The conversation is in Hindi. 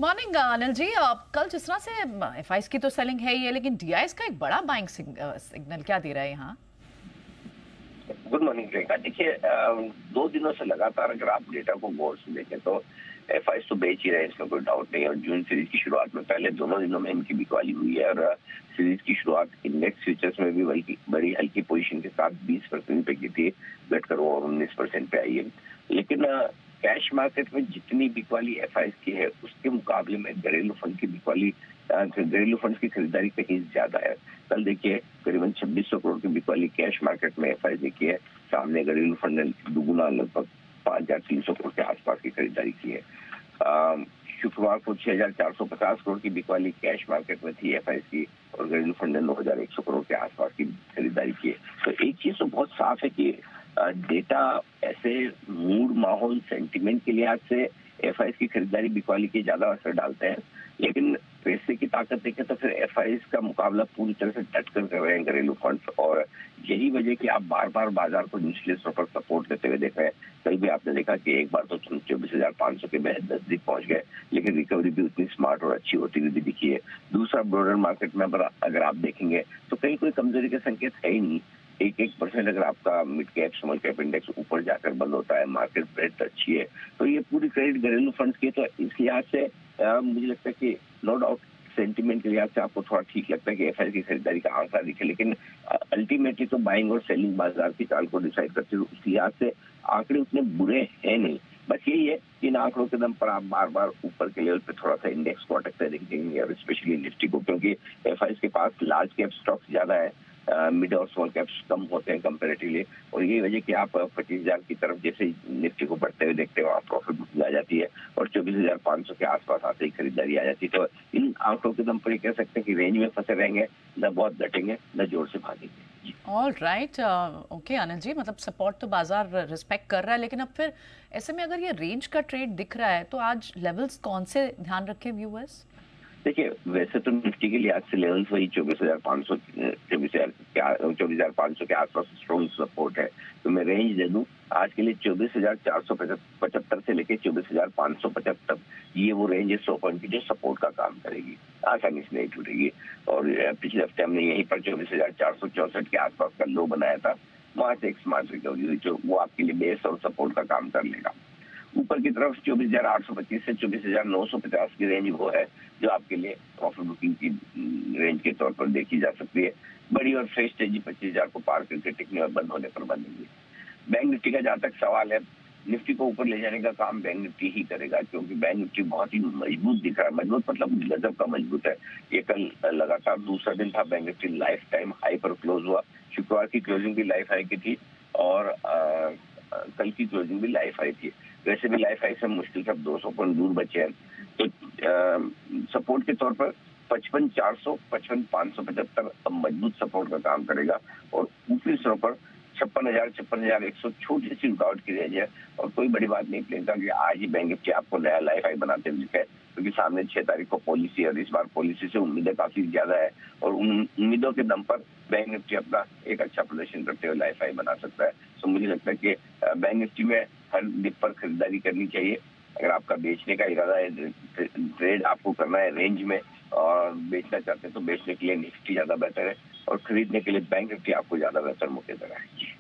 मॉर्निंग अनिल जी। कल जिस तरह से एफआईएस की तो सेलिंग है ही है, लेकिन डीआईएस का एक बड़ा बाइंग सिग्नल क्या दे रहा है यहाँ? Good morning Priyanka. देखिए, 2 दिनों से लगातार अगर आप डेटा को गौर से देखें तो एफआईएस तो बेच ही रहे हैं, इसमें कोई डाउट नहीं है। और जून सीरीज की शुरुआत में पहले दोनों दिनों में इनकी बिकवाली हुई है और सीरीज की शुरुआत इंडेक्स फ्यूचर्स में भी बड़ी हल्की पोजीशन के साथ 20% पे की थी, घटकर और 19% पे आई है। लेकिन कैश मार्केट में जितनी बिकवाली एफआईएस की है उसके मुकाबले में घरेलू फंड की बिकवाली, घरेलू फंड की खरीदारी कहीं ज्यादा है। कल देखिए करीबन 2600 करोड़ की बिकवाली कैश मार्केट में एफआईएस देखी है। सामने घरेलू फंड ने दुगुना लगभग 5300 करोड़ के आसपास की खरीदारी की है। शुक्रवार को 6450 करोड़ की बिकवाली कैश मार्केट में थी एफआईएस की, और घरेलू फंड ने 9100 करोड़ के आसपास की खरीदारी की है। तो एक चीज तो बहुत साफ है कि डेटा ऐसे मूड, माहौल, सेंटिमेंट के लिहाज से एफआईएस की खरीदारी बिकवाली की ज्यादा असर डालते हैं। लेकिन पैसे की ताकत देखें तो फिर एफआईएस का मुकाबला पूरी तरह से डट कर रहे हैं घरेलू फंड, और यही वजह कि आप बार बार बाजार को निचले स्तर पर सपोर्ट देते हुए देख रहे हैं। कल भी आपने देखा कि एक बार तो 24,500 के बेहद नजदीक पहुंच गए, लेकिन रिकवरी भी उतनी स्मार्ट और अच्छी होती हुई भी दिखी है। दूसरा, ब्रॉडर मार्केट में अगर आप देखेंगे तो कहीं कोई कमजोरी के संकेत है ही नहीं। 1% अगर आपका mid cap small cap index ऊपर जाकर बंद होता है, मार्केट ब्रेथ अच्छी है, तो ये पूरी क्रेडिट घरेलू फंड्स की। तो इस लिहाज से मुझे लगता है कि नो डाउट सेंटीमेंट के लिहाज से आपको थोड़ा ठीक लगता है कि एफआईआई की खरीदारी का आंकड़ा दिखे, लेकिन अल्टीमेटली तो बाइंग और सेलिंग बाजार की चाल को डिसाइड करते हैं। उस लिहाज से आंकड़े उतने बुरे हैं नहीं। बस यही है कि इन आंकड़ों के दम पर आप बार बार ऊपर के लेवल पे थोड़ा सा इंडेक्स को अटकते देखेंगे, और स्पेशली निफ्टी को, क्योंकि एफआईआई के पास लार्ज कैप स्टॉक्स ज्यादा है, मिड और स्मॉल कैप्स कम होते हैं कंपेरेटिवली। और यही वजह कि आप 25,000 की तरफ जैसे निफ्टी को बढ़ते हुए देखते हो, वहाँ प्रॉफिट बुकिंग आ जाती है, और 24,500 के आसपास आते ही खरीदारी आ जाती है। तो इन आंकड़ों के दम पर ये कह सकते हैं कि रेंज में फंसे रहेंगे, न बहुत घटेंगे न जोर से भागेंगे। All right, okay Anil ji, मतलब सपोर्ट तो बाजार रिस्पेक्ट कर रहा है, लेकिन अब फिर ऐसे में अगर ये रेंज का ट्रेड दिख रहा है तो आज लेवल्स कौन से ध्यान रखें व्यूअर्स? देखिए, वैसे तो निफ्टी के लिए आज से लेवल्स वही 24,500 24,500 के आसपास स्ट्रॉन्ग सपोर्ट है। तो मैं रेंज दे दूं आज के लिए 24,475 से लेकर 24,575, ये वो रेंज है 100 पॉइंट की जो सपोर्ट का काम करेगी, आसानी से नहीं टूटेगी। और पिछले हफ्ते हमने यहीं पर 24,464 के आसपास का लो बनाया था, वहां से एक स्मार्ट रिकवरी हुई, जो वो आपके लिए बेस और सपोर्ट का काम कर लेगा। ऊपर की तरफ 24,825 से 24,950 की रेंज वो है जो आपके लिए प्रॉफिट बुकिंग की रेंज के तौर पर देखी जा सकती है। बड़ी और फ्रेश तेजी 25,000 को पार करके टिकने और बंद होने पर बनेगी। बैंक निफ्टी का जहां तक सवाल है, निफ्टी को ऊपर ले जाने का काम बैंक निफ्टी ही करेगा, क्योंकि बैंक निफ्टी बहुत ही मजबूत दिख रहा है। मजबूत मतलब गजब का मजबूत है। ये कल लगातार दूसरा दिन था bank Nifty life time high पर क्लोज हुआ। शुक्रवार की क्लोजिंग भी लाइफ हाई की थी, और कल की क्लोजिंग भी लाइफ हाई थी। वैसे भी लाइफ हाई से मुश्किल से 200 पॉइंट दूर बचे हैं। तो सपोर्ट के तौर पर 55,400, 55,575 अब मजबूत सपोर्ट का काम करेगा, और ऊपरी स्तरों पर 56,000, 56,100 छोटी सी रुकावट की रेंज है। और कोई बड़ी बात नहीं प्रियंका कि आज ही बैंक निफ्टी आपको नया लाइफ हाई बनाते हुए दिखा है, क्योंकि सामने 6 तारीख को पॉलिसी है, और इस बार पॉलिसी से उम्मीदें काफी ज्यादा है, और उन उम्मीदों के दम पर बैंक निफ्टी अपना एक अच्छा प्रदर्शन करते हुए लाइफ हाई बना सकता है। तो मुझे लगता है कि बैंक निफ्टी में हर डिप पर खरीदारी करनी चाहिए। अगर आपका बेचने का इरादा है, ट्रेड आपको करना है रेंज में, और बेचना चाहते हैं तो बेचने के लिए निफ्टी ज्यादा बेहतर है, और खरीदने के लिए बैंक निफ्टी आपको ज्यादा बेहतर मौके दे रहा है।